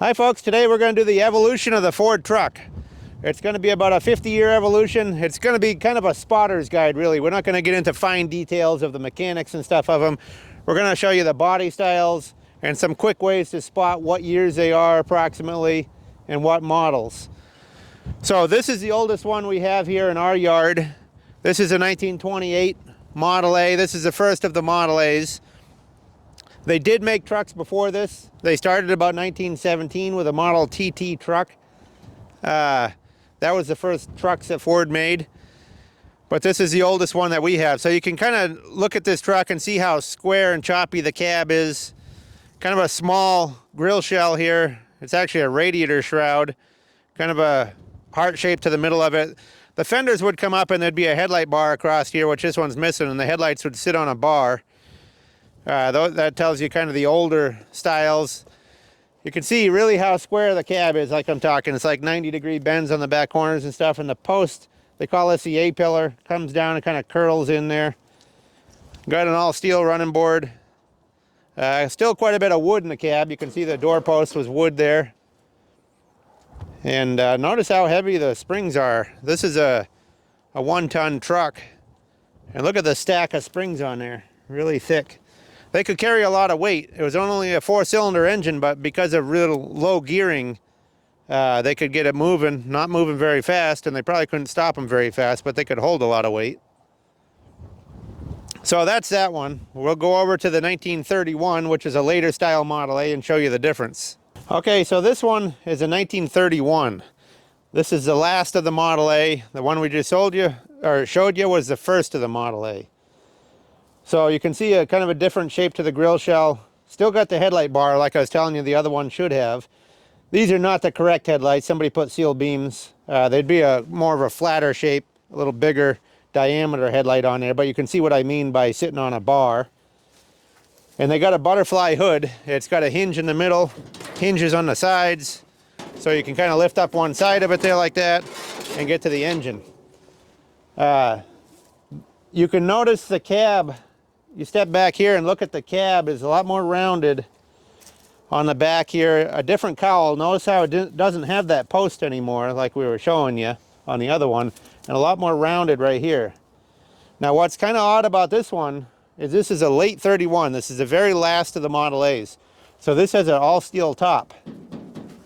Hi folks, today we're going to do the evolution of the Ford truck. It's going to be about a 50-year evolution. It's going to be kind of a spotter's guide, really. We're not going to get into fine details of the mechanics and stuff of them. We're going to show you the body styles and some quick ways to spot what years they are approximately and what models. So this is the oldest one we have here in our yard. This is a 1928 Model A. This is the first of the Model A's. They did make trucks before this. They started about 1917 with a Model TT truck. That was the first trucks that Ford made. But this is the oldest one that we have. So you can kind of look at this truck and see how square and choppy the cab is. Kind of a small grill shell here. It's actually a radiator shroud. Kind of a heart shape to the middle of it. The fenders would come up and there'd be a headlight bar across here, which this one's missing, and the headlights would sit on a bar. That tells you kind of the older styles. You can see really how square the cab is, like I'm talking. It's like 90-degree bends on the back corners and stuff. And the post, they call this the A-pillar, comes down and kind of curls in there. Got an all-steel running board. Still quite a bit of wood in the cab. You can see the door post was wood there. And notice how heavy the springs are. This is a 1-ton truck. And look at the stack of springs on there, really thick. They could carry a lot of weight. It was only a 4-cylinder engine, but because of real low gearing, they could get it moving, not moving very fast, and they probably couldn't stop them very fast, but they could hold a lot of weight. So that's that one. We'll go over to the 1931, which is a later style Model A, and show you the difference. Okay, so this one is a 1931. This is the last of the Model A. The one we just showed you was the first of the Model A. So you can see a kind of a different shape to the grill shell. Still got the headlight bar like I was telling you the other one should have. These are not the correct headlights. Somebody put seal beams. They'd be more of a flatter shape, a little bigger diameter headlight on there, but you can see what I mean by sitting on a bar. And they got a butterfly hood. It's got a hinge in the middle, hinges on the sides, so you can kind of lift up one side of it there like that and get to the engine. You can notice the cab. You step back here and look at the cab is a lot more rounded on the back here. A different cowl. Notice how it doesn't have that post anymore like we were showing you on the other one. And a lot more rounded right here. Now what's kind of odd about this one is this is a late 31. This is the very last of the Model A's. So this has an all steel top.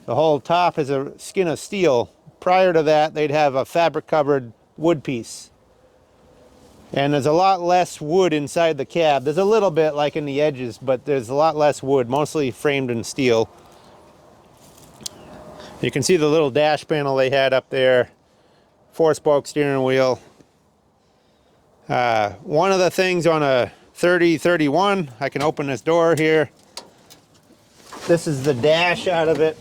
The whole top is a skin of steel. Prior to that they'd have a fabric covered wood piece. And there's a lot less wood inside the cab. There's a little bit like in the edges, but there's a lot less wood, mostly framed in steel. You can see the little dash panel they had up there. 4-spoke steering wheel. One of the things on a 3031, I can open this door here. This is the dash out of it.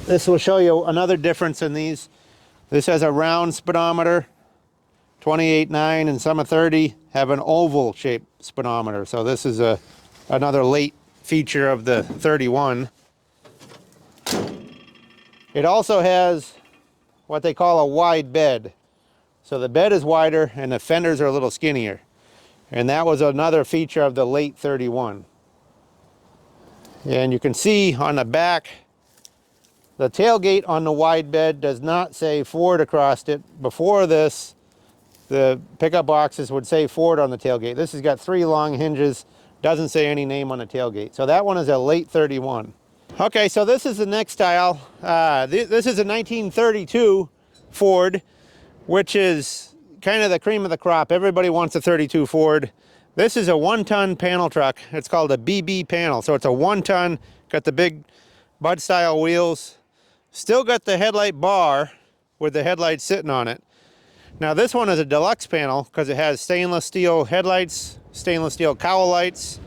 This will show you another difference in these. This has a round speedometer. 28.9 and some of 30 have an oval shaped speedometer. So this is another late feature of the 31. It also has what they call a wide bed. So the bed is wider and the fenders are a little skinnier. And that was another feature of the late 31. And you can see on the back, the tailgate on the wide bed does not say Ford across it. Before this, the pickup boxes would say Ford on the tailgate. This has got 3 long hinges, doesn't say any name on the tailgate. So that one is a late 31. Okay, so this is the next style. This is a 1932 Ford, which is kind of the cream of the crop. Everybody wants a 32 Ford. This is a 1-ton panel truck. It's called a BB panel. So it's a 1-ton, got the big Bud style wheels. Still got the headlight bar with the headlights sitting on it. Now this one is a deluxe panel because it has stainless steel headlights, stainless steel cowl lights.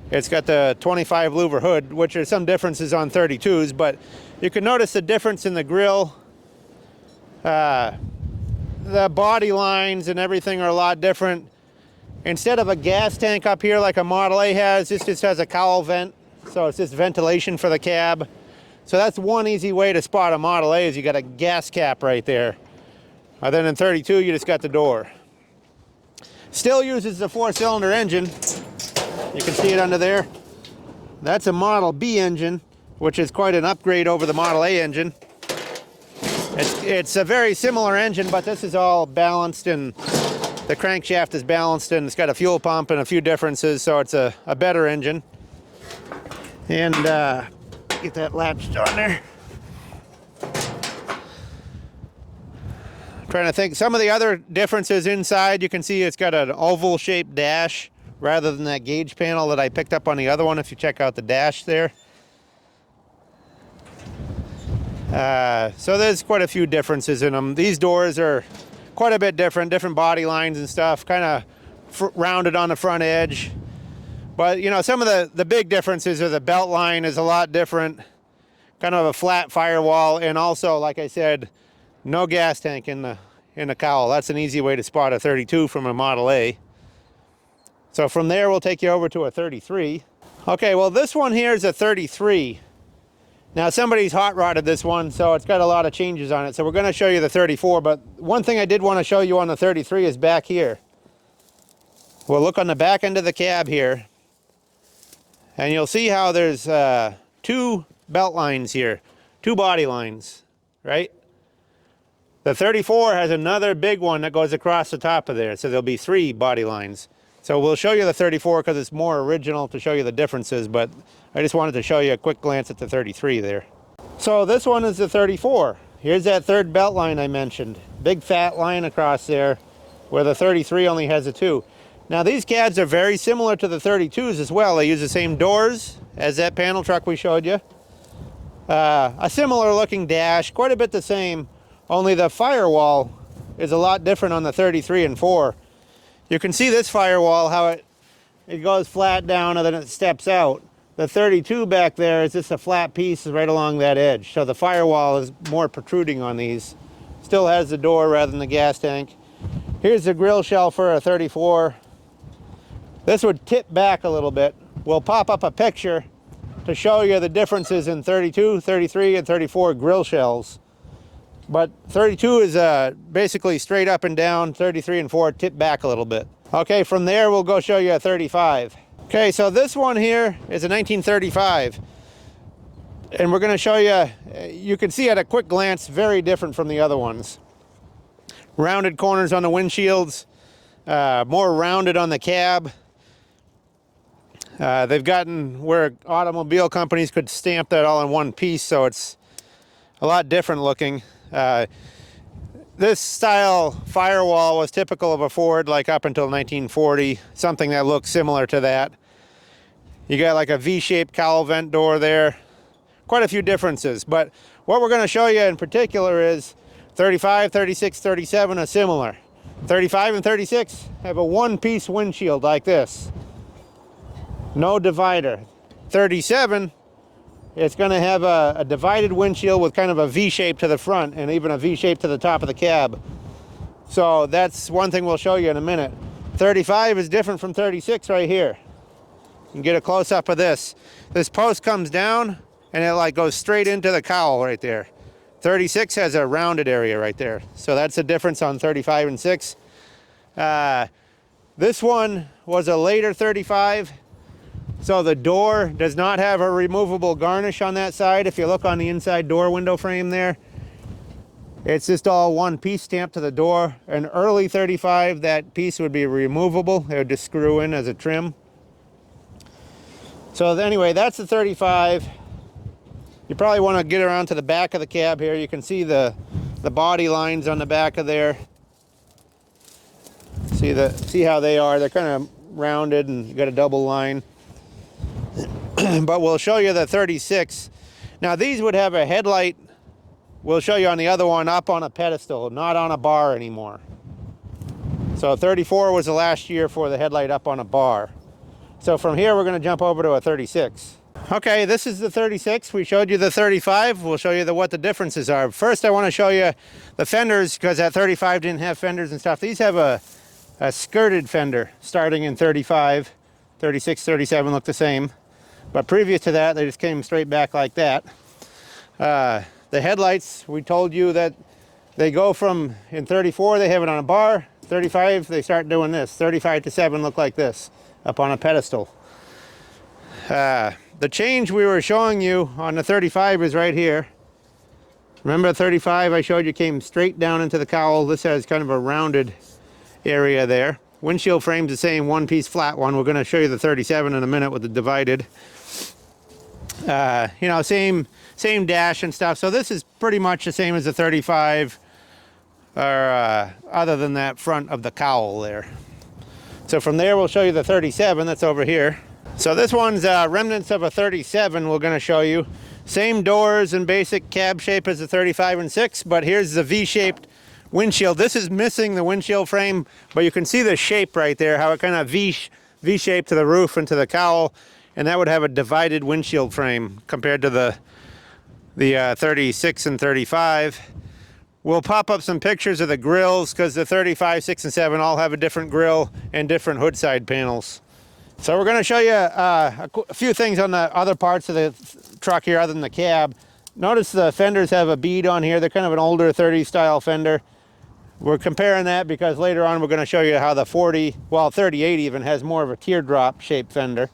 It's got the 25 louver hood, which are some differences on 32s, but you can notice the difference in the grille. The body lines and everything are a lot different. Instead of a gas tank up here like a Model A has, this just has a cowl vent. So it's just ventilation for the cab. So that's one easy way to spot a Model A is you got a gas cap right there. Then in 32, you just got the door. Still uses the 4-cylinder engine. You can see it under there. That's a Model B engine. which is quite an upgrade over the Model A engine. It's a very similar engine, but this is all balanced, and the crankshaft is balanced, and it's got a fuel pump and a few differences, so it's a better engine. And get that latched on there. Trying to think, some of the other differences inside, you can see it's got an oval shaped dash rather than that gauge panel that I picked up on the other one, if you check out the dash there. So there's quite a few differences in them. These doors are quite a bit different body lines and stuff, kind of rounded on the front edge. But you know, some of the big differences are the belt line is a lot different, kind of a flat firewall, and also, like I said, no gas tank in the cowl. That's an easy way to spot a 32 from a Model A. So from there, we'll take you over to a 33. Okay, well, this one here is a 33. Now, somebody's hot rodded this one, so it's got a lot of changes on it. So we're going to show you the 34, but one thing I did want to show you on the 33 is back here. We'll look on the back end of the cab here, and you'll see how there's two belt lines here, two body lines, right? The 34 has another big one that goes across the top of there, so there'll be three body lines. So we'll show you the 34 because it's more original to show you the differences, but I just wanted to show you a quick glance at the 33 there. So this one is the 34. Here's that third belt line I mentioned. Big fat line across there, where the 33 only has a 2. Now these cabs are very similar to the 32s as well. They use the same doors as that panel truck we showed you. A similar looking dash, quite a bit the same. Only the firewall is a lot different on the 33 and 4. You can see this firewall, how it goes flat down and then it steps out. The 32 back there is just a flat piece right along that edge. So the firewall is more protruding on these. Still has the door rather than the gas tank. Here's the grill shell for a 34. This would tip back a little bit. We'll pop up a picture to show you the differences in 32, 33, and 34 grill shells. But 32 is basically straight up and down. 33 and 4 tip back a little bit. Okay, from there we'll go show you a 35. Okay, so this one here is a 1935. And we're going to show you, you can see at a quick glance, very different from the other ones. Rounded corners on the windshields, more rounded on the cab. They've gotten where automobile companies could stamp that all in one piece, so it's a lot different looking. This style firewall was typical of a Ford, like up until 1940, something that looks similar to that. You got like a V-shaped cowl vent door there. Quite a few differences, but what we're going to show you in particular is 35, 36, 37 are similar. 35 and 36 have a one-piece windshield like this. No divider. 37, it's going to have a divided windshield with kind of a V-shape to the front and even a V-shape to the top of the cab. So that's one thing we'll show you in a minute. 35 is different from 36 right here. You can get a close-up of this. This post comes down and it like goes straight into the cowl right there. 36 has a rounded area right there. So that's the difference on 35 and 6. This one was a later 35. So the door does not have a removable garnish on that side. If you look on the inside door window frame there, it's just all one piece stamped to the door. An early 35, that piece would be removable. It would just screw in as a trim. So anyway, that's the 35. You probably want to get around to the back of the cab here. You can see the body lines on the back of there. See how they are. They're kind of rounded and you got a double line. But we'll show you the 36. Now these would have a headlight, we'll show you on the other one, up on a pedestal, not on a bar anymore. So 34 was the last year for the headlight up on a bar. So from here we're going to jump over to a 36. Okay, this is the 36. We showed you the 35. We'll show you what the differences are. First I want to show you the fenders, because that 35 didn't have fenders and stuff. These have a skirted fender starting in 35. 36, 37 look the same. But previous to that, they just came straight back like that. The headlights, we told you that they go from, in 34, they have it on a bar. 35, they start doing this. 35 to 7 look like this, up on a pedestal. The The change we were showing you on the 35 is right here. Remember the 35 I showed you came straight down into the cowl. This has kind of a rounded area there. Windshield frame's the same, one piece flat one. We're going to show you the 37 in a minute with the divided. You know, same dash and stuff. So this is pretty much the same as the 35, or other than that front of the cowl there. So from there we'll show you the 37 that's over here. So this one's remnants of a 37 we're going to show you. Same doors and basic cab shape as the 35 and 6, but here's the V-shaped windshield. This is missing the windshield frame, but you can see the shape right there, how it kind of V-shaped to the roof and to the cowl, and that would have a divided windshield frame compared to the 36 and 35. We'll pop up some pictures of the grills because the 35, 6, and 7 all have a different grill and different hood side panels. So we're going to show you a few things on the other parts of the truck here other than the cab. Notice the fenders have a bead on here. They're kind of an older 30 style fender. We're comparing that because later on we're going to show you how the 40, well 38 even, has more of a teardrop shaped fender.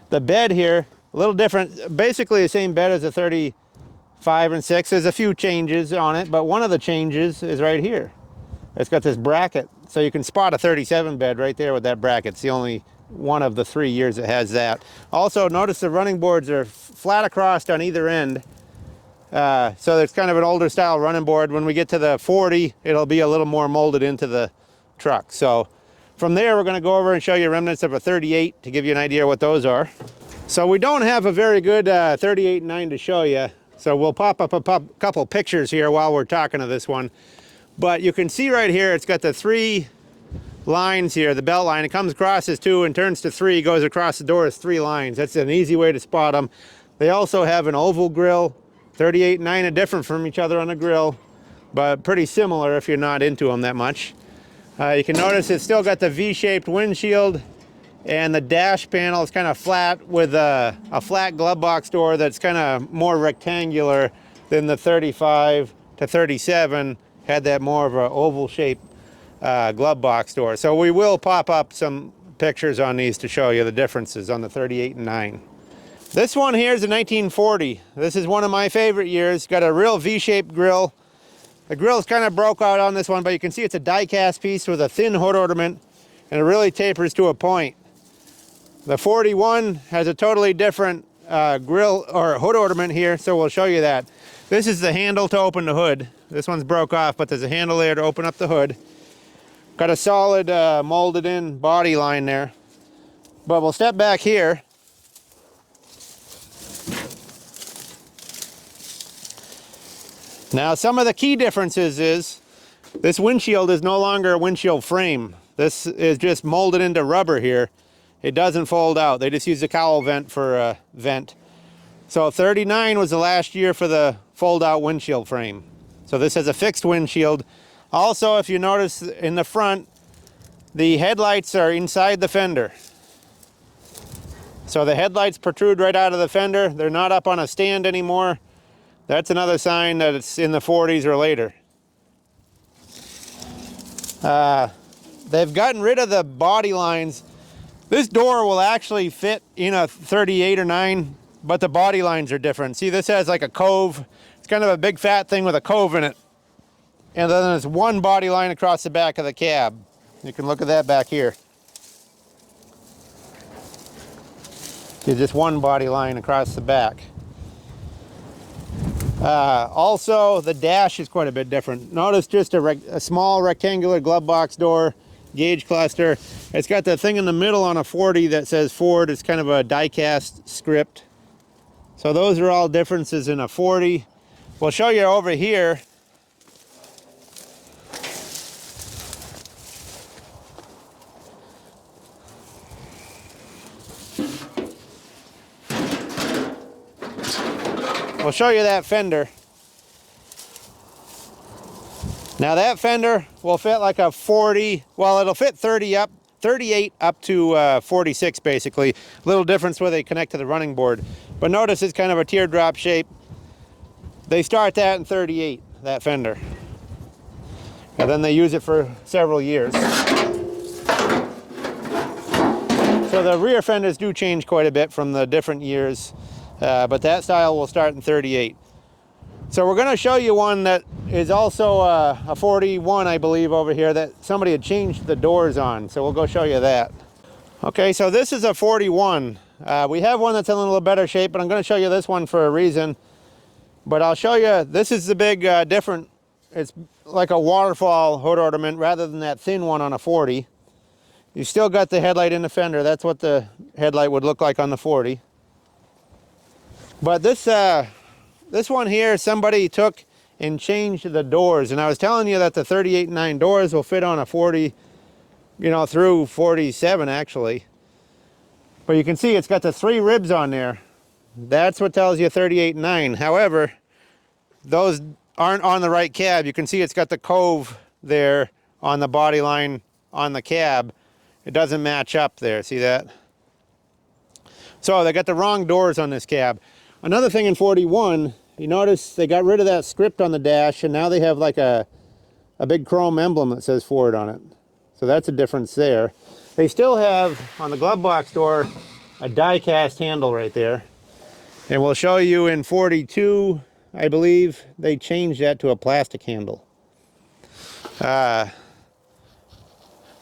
The bed here, a little different. Basically the same bed as the 35 and 6. There's a few changes on it, but one of the changes is right here. It's got this bracket. So you can spot a 37 bed right there with that bracket. It's the only one of the 3 years it has that. Also notice the running boards are flat across on either end. So it's kind of an older style running board. When we get to the 40, it'll be a little more molded into the truck. So from there, we're going to go over and show you remnants of a 38 to give you an idea what those are. So we don't have a very good 38 and 9 to show you. So we'll pop up a couple pictures here while we're talking to this one. But you can see right here, it's got the 3 lines here, the belt line. It comes across as 2 and turns to 3, goes across the door as 3 lines. That's an easy way to spot them. They also have an oval grill. 38 and 9 are different from each other on the grill, but pretty similar if you're not into them that much. You can notice it's still got the V-shaped windshield, and the dash panel is kind of flat with a flat glove box door that's kind of more rectangular than the 35 to 37 had that more of an oval shaped glove box door. So we will pop up some pictures on these to show you the differences on the 38 and 9. This one here is a 1940. This is one of my favorite years. Got a real V-shaped grill. The grill's kind of broke out on this one, but you can see it's a die-cast piece with a thin hood ornament, and it really tapers to a point. The 41 has a totally different grill or hood ornament here, so we'll show you that. This is the handle to open the hood. This one's broke off, but there's a handle there to open up the hood. Got a solid molded in body line there. But we'll step back here. Now some of the key differences is this windshield is no longer a windshield frame. This is just molded into rubber here. It doesn't fold out. They just use the cowl vent for a vent. So 39 was the last year for the fold out windshield frame. So this has a fixed windshield. Also, if you notice in the front, the headlights are inside the fender. So the headlights protrude right out of the fender. They're not up on a stand anymore. That's another sign that it's in the 40s or later. They've gotten rid of the body lines. This door will actually fit in a 38 or 9, but the body lines are different. See, this has like a cove. It's kind of a big fat thing with a cove in it. And then there's one body line across the back of the cab. You can look at that back here. There's just one body line across the back. Also, the dash is quite a bit different. Notice just a small rectangular glove box door, gauge cluster. It's got the thing in the middle on a 40 that says Ford. It's kind of a die-cast script. So those are all differences in a 40. We'll show you over here. We'll show you that fender. Now that fender will fit like a 40, well it'll fit 38 up to 46 basically. Little difference where they connect to the running board. But notice it's kind of a teardrop shape. They start that in 38, that fender. And then they use it for several years. So So the rear fenders do change quite a bit from the different years, but that style will start in 38. So we're going to show you one that is also a 41, I believe, over here that somebody had changed the doors on. So we'll go show you that. Okay, so this is a 41. We have one that's in a little better shape, but I'm going to show you this one for a reason. But I'll show you, this is the big different, it's like a waterfall hood ornament rather than that thin one on a 40. You still got the headlight in the fender. That's what the headlight would look like on the 40. But this one here, somebody took and changed the doors. And I was telling you that the 38.9 doors will fit on a 40, you know, through 47 actually. But you can see it's got the 3 ribs on there. That's what tells you 38.9. However, those aren't on the right cab. You can see it's got the cove there on the body line on the cab. It doesn't match up there, see that? So they got the wrong doors on this cab. Another thing in 41, you notice they got rid of that script on the dash and now they have like a big chrome emblem that says Ford on it. So that's a difference there. They still have, on the glove box door, a die cast handle right there. And we'll show you in 42, I believe, they changed that to a plastic handle.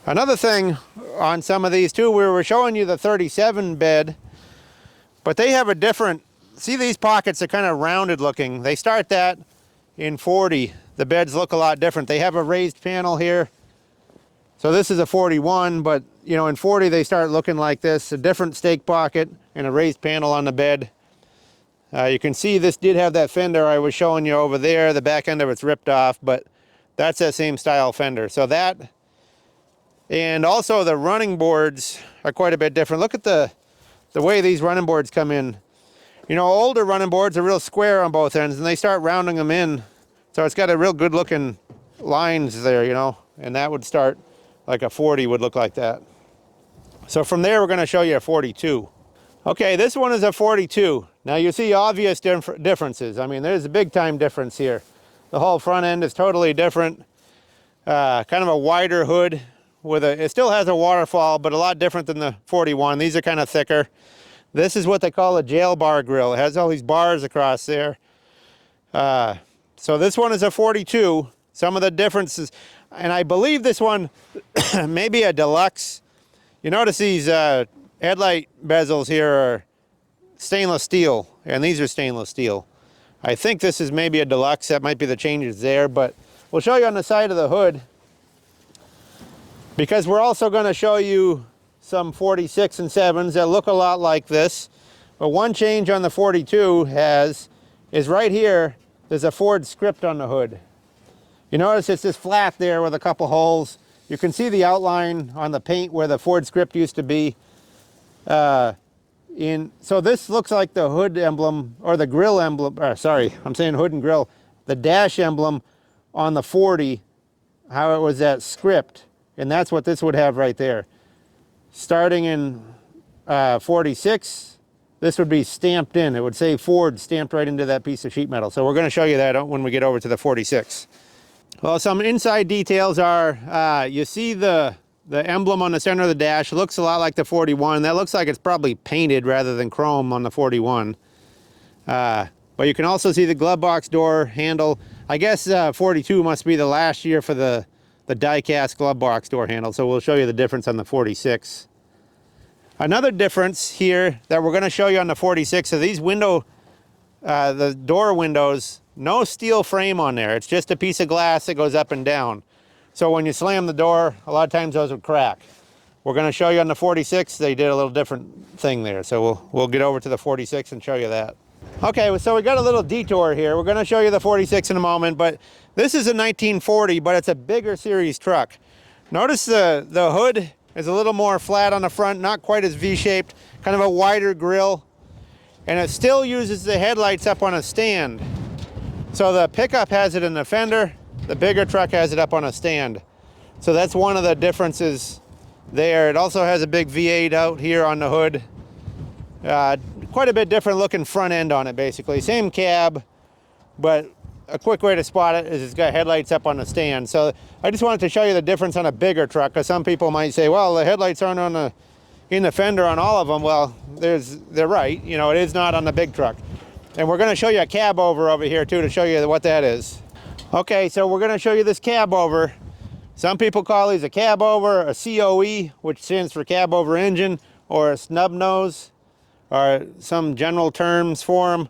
Another thing on some of these too, we were showing you the 37 bed, but they have a different, see these pockets are kind of rounded looking. They start that in 40. The beds look a lot different. They have a raised panel here. So this is a 41, but you know, in 40 they start looking like this, a different stake pocket and a raised panel on the bed. You can see this did have that fender I was showing you over there. The back end of it's ripped off, but that's that same style fender. So that, and also the running boards are quite a bit different. Look at the way these running boards come in. You know, older running boards are real square on both ends and they start rounding them in. So it's got a real good looking lines there, you know, and that would start like a 40 would look like that. So from there, we're going to show you a 42. Okay, this one is a 42. Now you see obvious differences. I mean, there's a big time difference here. The whole front end is totally different. Kind of a wider hood with it still has a waterfall, but a lot different than the 41. These are kind of thicker. This is what they call a jail bar grill. It has all these bars across there. So this one is a 42. Some of the differences, and I believe this one may be a deluxe. You notice these headlight bezels here are stainless steel, and these are stainless steel. I think this is maybe a deluxe. That might be the changes there, but we'll show you on the side of the hood, because we're also going to show you some 46 and 7s that look a lot like this. But one change on the 42 is right here, there's a Ford script on the hood. You notice it's just flat there with a couple holes. You can see the outline on the paint where the Ford script used to be. So this looks like the hood emblem, or the grill emblem, sorry, I'm saying hood and grill. The dash emblem on the 40, how it was that script. And that's what this would have right there. Starting in 46, this would be stamped in. It would say Ford stamped right into that piece of sheet metal. So we're going to show you that when we get over to the 46. Well, some inside details are, you see the emblem on the center of the dash looks a lot like the 41. That looks like it's probably painted rather than chrome on the 41. But you can also see the glove box door handle. I guess 42 must be the last year for the die-cast glove box door handle, so we'll show you the difference on the 46. Another difference here that we're going to show you on the 46 are these the door windows, no steel frame on there. It's just a piece of glass that goes up and down. So when you slam the door, a lot of times those would crack. We're going to show you on the 46, they did a little different thing there. So we'll get over to the 46 and show you that. Okay, so we got a little detour here. We're going to show you the 46 in a moment, but this is a 1940, but it's a bigger series truck. Notice the hood is a little more flat on the front, not quite as V-shaped, kind of a wider grille, and it still uses the headlights up on a stand. So the pickup has it in the fender, the bigger truck has it up on a stand. So that's one of the differences there. It also has a big V8 out here on the hood. Quite a bit different looking front end on it, basically. Same cab, but a quick way to spot it is it's got headlights up on the stand. So I just wanted to show you the difference on a bigger truck, because some people might say, well, the headlights aren't on the, in the fender on all of them. Well, they're right. You know, it is not on the big truck. And we're going to show you a cab over here too to show you what that is. Okay, so we're going to show you this cab over. Some people call these a cab over, a COE, which stands for cab over engine, or a snub nose, or some general terms for them.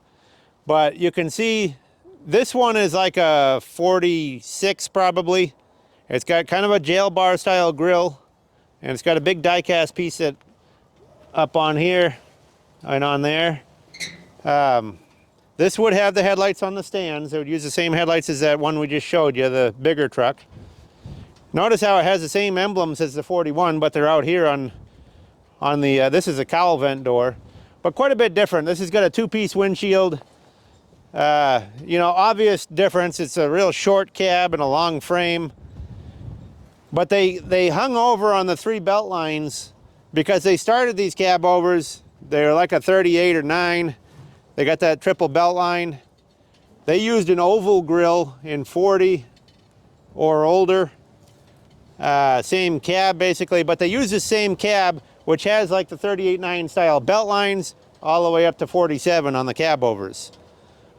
But you can see this one is like a 46 probably. It's got kind of a jail bar style grill, and it's got a big die-cast piece that up on here and on there. This would have the headlights on the stands. It would use the same headlights as that one we just showed you, the bigger truck. Notice how it has the same emblems as the 41, but they're out here on the, this is a cowl vent door, but quite a bit different. This has got a two-piece windshield. You know, obvious difference. It's a real short cab and a long frame. But they hung over on the 3 belt lines because they started these cab overs. They're like a 38 or 9. They got that triple belt line. They used an oval grill in 40 or older. Same cab basically, but they use the same cab, which has like the 38-9 style belt lines all the way up to 47 on the cab overs.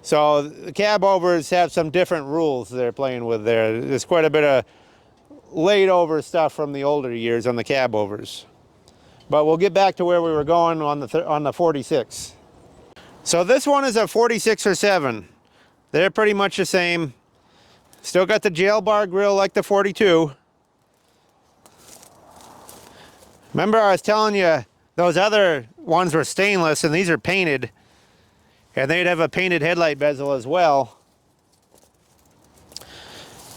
So the cab overs have some different rules they're playing with there. There's quite a bit of laid over stuff from the older years on the cab overs. But we'll get back to where we were going on the 46. So this one is a 46 or 7. They're pretty much the same. Still got the jail bar grill like the 42. Remember I was telling you those other ones were stainless and these are painted, and they'd have a painted headlight bezel as well.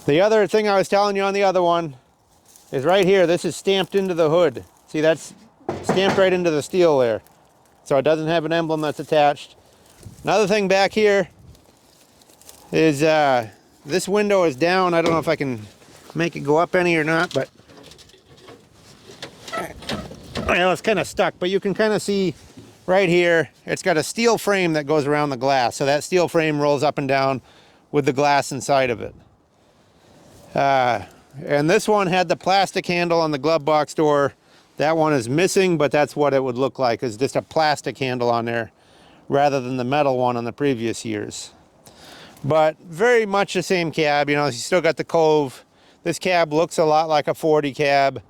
The other thing I was telling you on the other one is right here. This is stamped into the hood. See, that's stamped right into the steel there. So it doesn't have an emblem that's attached. Another thing back here is this window is down. I don't know if I can make it go up any or not, but well, it's kind of stuck, but you can kind of see right here, it's got a steel frame that goes around the glass. So that steel frame rolls up and down with the glass inside of it. And this one had the plastic handle on the glove box door. That one is missing, but that's what it would look like, is just a plastic handle on there rather than the metal one on the previous years. But very much the same cab. You know, you still got the cove. This cab looks a lot like a 40 cab.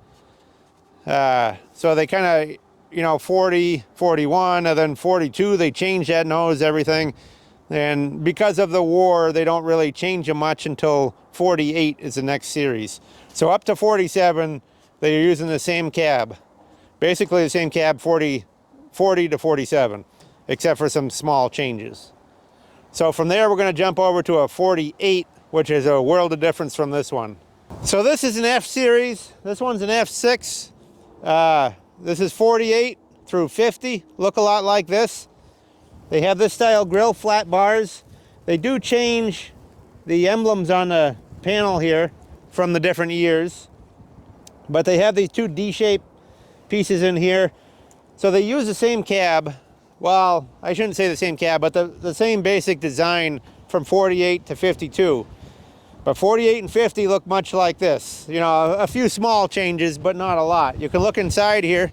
So they kind of, you know, 40, 41, and then 42, they changed that nose, everything. And because of the war, they don't really change them much until 48 is the next series. So up to 47, they're using the same cab. Basically the same cab, 40 to 47, except for some small changes. So from there, we're going to jump over to a 48, which is a world of difference from this one. So this is an F series. This one's an F6. This is 48 through 50, look a lot like this. They have this style grill, flat bars. They do change the emblems on the panel here from the different years, but they have these two D-shaped pieces in here. So they use the same cab. Well, I shouldn't say the same cab, but the same basic design from 48 to 52. But 48 and 50 look much like this. You know, a few small changes, but not a lot. You can look inside here.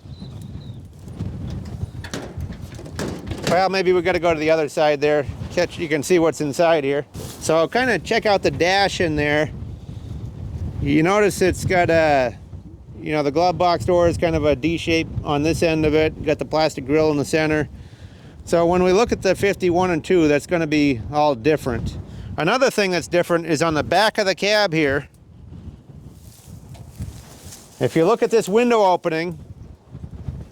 Well, maybe we got to go to the other side there. You can see what's inside here. So kind of check out the dash in there. You notice it's got a, you know, the glove box door is kind of a D shape on this end of it. You got the plastic grill in the center. So when we look at the 51 and 2, that's going to be all different. Another thing that's different is on the back of the cab here. If you look at this window opening,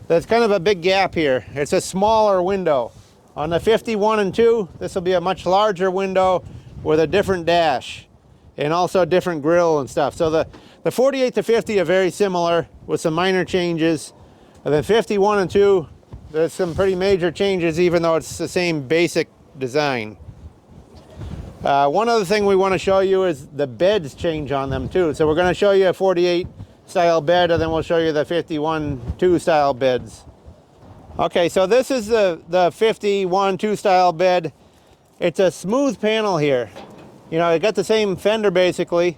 there's kind of a big gap here. It's a smaller window. On the 51 and 2, this will be a much larger window with a different dash and also a different grille and stuff. So the 48 to 50 are very similar with some minor changes. And then 51 and 2, there's some pretty major changes even though it's the same basic design. One other thing we want to show you is the beds change on them too. So we're going to show you a 48 style bed, and then we'll show you the 51-2 style beds. Okay, so this is the 51-2 style bed. It's a smooth panel here. You know, it got the same fender basically,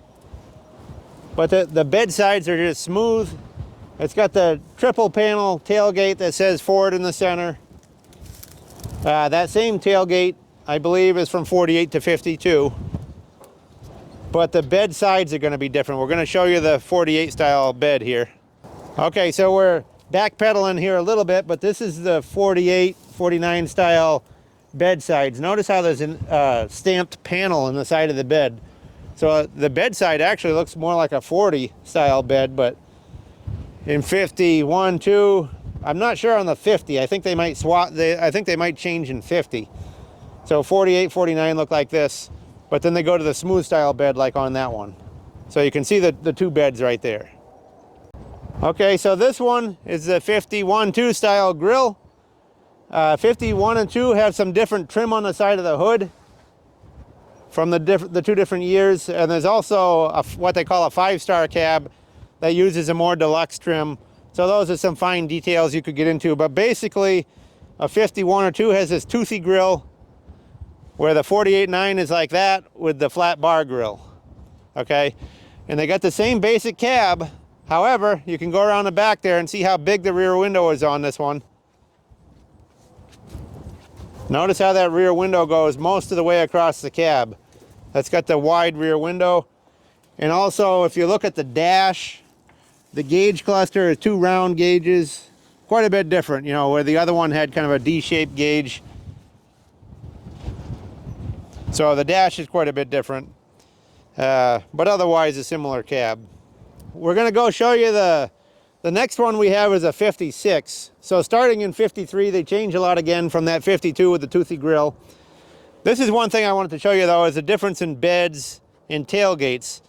but the bed sides are just smooth. It's got the triple panel tailgate that says Ford in the center. That same tailgate, I believe, is from 48 to 52. But the bed sides are going to be different. We're going to show you the 48 style bed here. Okay, so we're backpedaling here a little bit, but this is the 48, 49 style bed sides. Notice how there's a stamped panel in the side of the bed. So the bed side actually looks more like a 40 style bed, but in 51, 2, I'm not sure on the 50. I think they might swap. I think they might change in 50. So 48, 49 look like this, but then they go to the smooth style bed like on that one. So you can see the two beds right there. Okay, so this one is the 51, 2 style grill. 51 and 2 have some different trim on the side of the hood from the two different years, and there's also what they call a 5-star cab that uses a more deluxe trim. So those are some fine details you could get into, but basically a 51 or 2 has this toothy grill, where the 48-9 is like that with the flat bar grill. Okay, and they got the same basic cab. However, you can go around the back there and see how big the rear window is on this one. Notice how that rear window goes most of the way across the cab. That's got the wide rear window. And also, if you look at the dash, the gauge cluster is 2 round gauges, quite a bit different, you know, where the other one had kind of a D-shaped gauge. So the dash is quite a bit different, but otherwise a similar cab. We're going to go show you the next one we have is a 56. So starting in 53, they change a lot again from that 52 with the toothy grill. This is one thing I wanted to show you though, is the difference in beds and tailgates.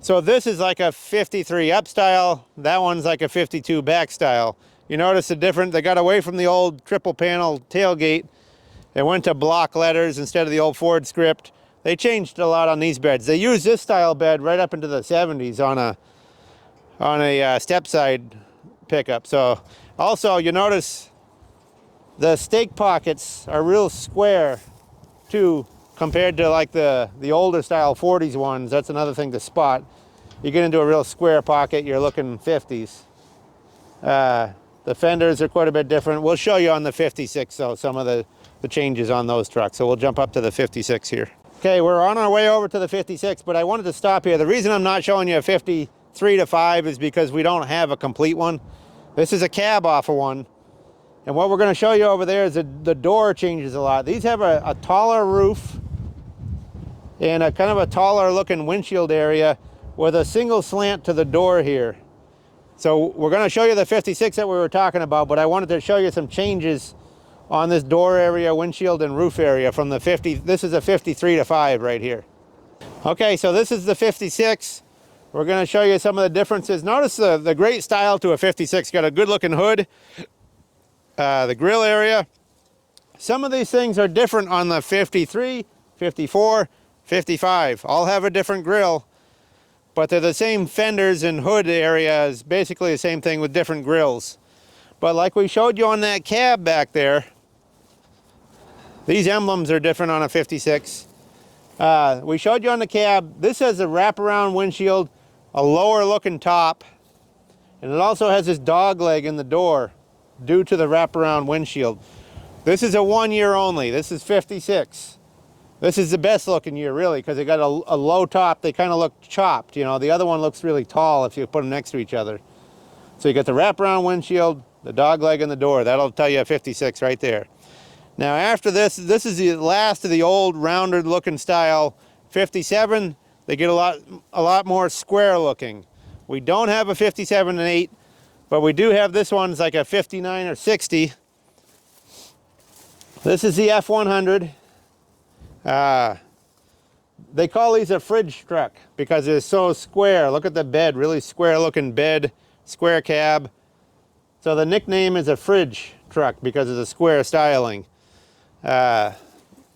So this is like a 53 up style. That one's like a 52 back style. You notice the difference. They got away from the old triple panel tailgate. They went to block letters instead of the old Ford script. They changed a lot on these beds. They used this style bed right up into the 70s on a step side pickup. So also you notice the stake pockets are real square too, compared to like the older style 40s ones. That's another thing to spot. You get into a real square pocket, you're looking 50s. The fenders are quite a bit different. We'll show you on the 56 though, some of the changes on those trucks. So we'll jump up to the 56 here. Okay, we're on our way over to the 56, but I wanted to stop here. The reason I'm not showing you a 53 to 5 is because we don't have a complete one. This is a cab off of one. And what we're going to show you over there is the door changes a lot. These have a taller roof and a kind of a taller looking windshield area with a single slant to the door here. So we're going to show you the 56 that we were talking about, but I wanted to show you some changes on this door area, windshield, and roof area from the 50. This is a 53 to 5 right here. Okay, so this is the 56. We're going to show you some of the differences. Notice the great style to a 56. Got a good looking hood. The grill area. Some of these things are different on the 53, 54, 55. All have a different grill, but they're the same fenders and hood area, is basically the same thing with different grills. But like we showed you on that cab back there, these emblems are different on a 56. We showed you on the cab, this has a wraparound windshield, a lower looking top, and it also has this dog leg in the door due to the wraparound windshield. This is a 1 year only. This is 56. This is the best looking year really, because they got a low top. They kind of look chopped, you know. The other one looks really tall if you put them next to each other. So you got the wraparound windshield, the dog leg in the door. That'll tell you a 56 right there. Now after this is the last of the old rounded looking style 57. They get a lot more square looking. We don't have a 57 and 8, but we do have this one's like a 59 or 60. This is the F100. They call these a fridge truck because it's so square. Look at the bed, really square looking bed, square cab. So the nickname is a fridge truck because of the square styling. The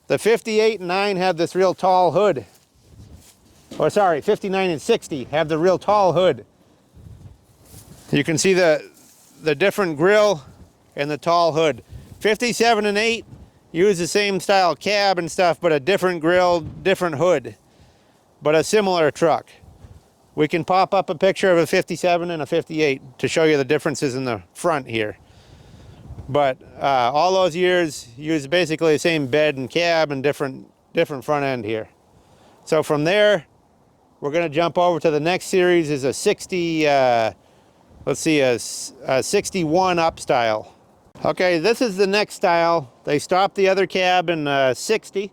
58 and 9 have this real tall hood. Or sorry, 59 and 60 have the real tall hood. You can see the different grill and the tall hood. 57 and 8 use the same style cab and stuff, but a different grill, different hood, but a similar truck. we can pop up a picture of a 57 and a 58 to show you the differences in the front here. But all those years use basically the same bed and cab and different front end here. So from there, we're going to jump over to the next series is a 60, let's see, a 61 up style. Okay, this is the next style. They stopped the other cab in 60.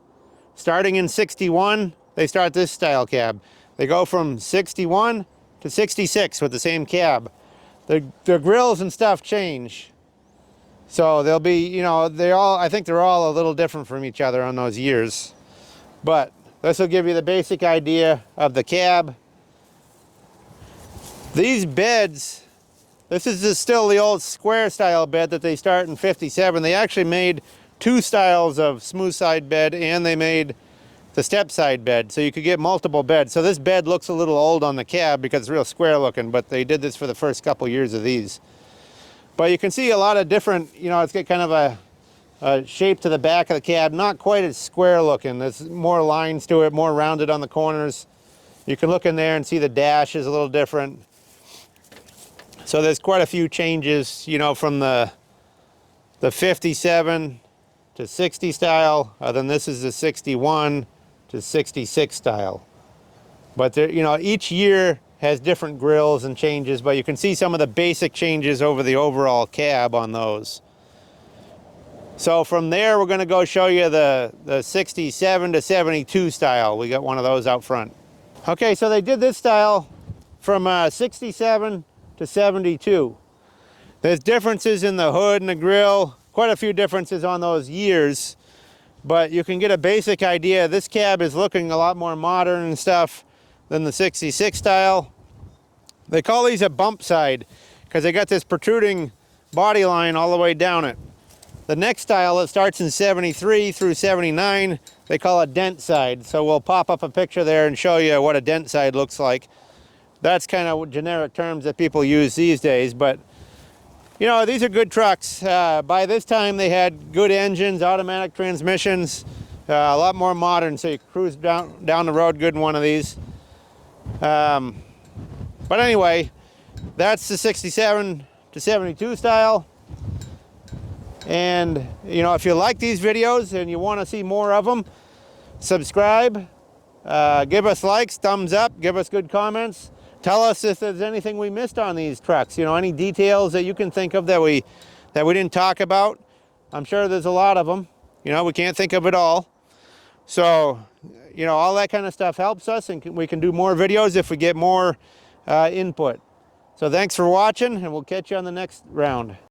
Starting in 61, they start this style cab. They go from 61 to 66 with the same cab. The grills and stuff change. So they'll be, you know, I think they're all a little different from each other on those years. But this will give you the basic idea of the cab. These beds, this is still the old square style bed that they start in 57. They actually made two styles of smooth side bed, and they made the step side bed, so you could get multiple beds. So this bed looks a little old on the cab because it's real square looking, but they did this for the first couple years of these. But you can see a lot of different, you know, it's got kind of a shape to the back of the cab, not quite as square looking. There's more lines to it, more rounded on the corners. You can look in there and see the dash is a little different. So there's quite a few changes, you know, from the 57 to 60 style, then this is the 61 to 66 style. But there, you know, each year has different grills and changes, but you can see some of the basic changes over the overall cab on those. So from there, we're going to go show you the 67 to 72 style. We got one of those out front. Okay, so they did this style from 67 to 72. There's differences in the hood and the grill, quite a few differences on those years, but you can get a basic idea. This cab is looking a lot more modern and stuff than the 66 style. They call these a bump side because they got this protruding body line all the way down it. The next style that starts in 73 through 79, they call a dent side. So we'll pop up a picture there and show you what a dent side looks like. That's kind of generic terms that people use these days, but you know, these are good trucks. By this time they had good engines, automatic transmissions, a lot more modern, so you cruise down the road good in one of these. But anyway, that's the 67 to 72 style. And you know, if you like these videos and you want to see more of them, subscribe, give us likes, thumbs up, give us good comments. Tell us if there's anything we missed on these trucks, you know, any details that you can think of that we didn't talk about. I'm sure there's a lot of them. You know, we can't think of it all. So, you know, all that kind of stuff helps us, and we can do more videos if we get more input. So thanks for watching, and we'll catch you on the next round.